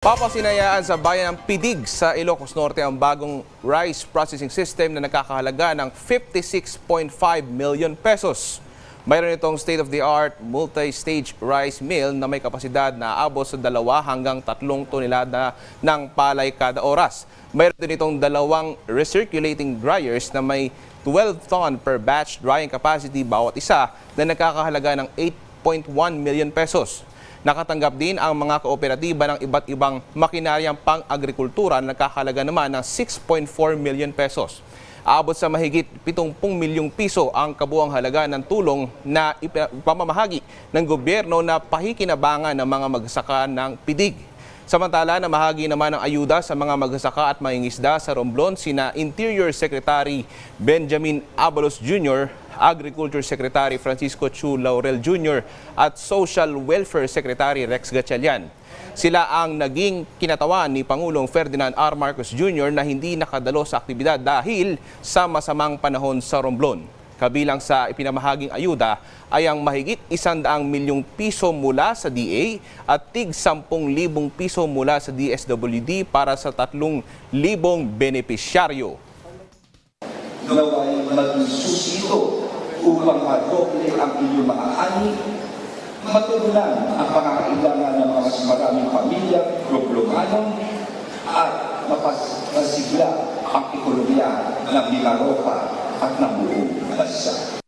Papasinayaan sa bayan ng Pidig sa Ilocos Norte ang bagong rice processing system na nagkakahalaga ng 56.5 million pesos. Mayroon itong state-of-the-art multi-stage rice mill na may kapasidad na aabot sa 2 hanggang 3 tonelada ng palay kada oras. Mayroon din itong 2 recirculating dryers na may 12 ton per batch drying capacity bawat isa na nagkakahalaga ng 8.1 million pesos. Nakatanggap din ang mga kooperatiba ng iba't ibang makinaryang pang-agrikultura na nagkakahalaga naman ng 6.4 million pesos. Aabot sa mahigit 70 milyong piso ang kabuang halaga ng tulong na ipamamahagi ng gobyerno na pahikinabangan ng mga magsasaka ng Pidig. Samantala, namahagi naman ng ayuda sa mga magsasaka at mangingisda sa Romblon sina Interior Secretary Benjamin Abalos Jr., Agriculture Secretary Francisco Chu Laurel Jr. at Social Welfare Secretary Rex Gatchalian. Sila ang naging kinatawan ni Pangulong Ferdinand R. Marcos Jr. na hindi nakadalo sa aktibidad dahil sa masamang panahon sa Romblon. Kabilang sa ipinamahaging ayuda ay ang mahigit 100 milyong piso mula sa DA at tig 10,000 piso mula sa DSWD para sa 3,000 benepisyaryo. Naway maging susito upang madoble ang inyong mga ani, matugunan ang pangangailangan ng mga maraming pamilya, problemanon, at mapasigla ang ekonomiya ng Milaropa at ng buong bansa.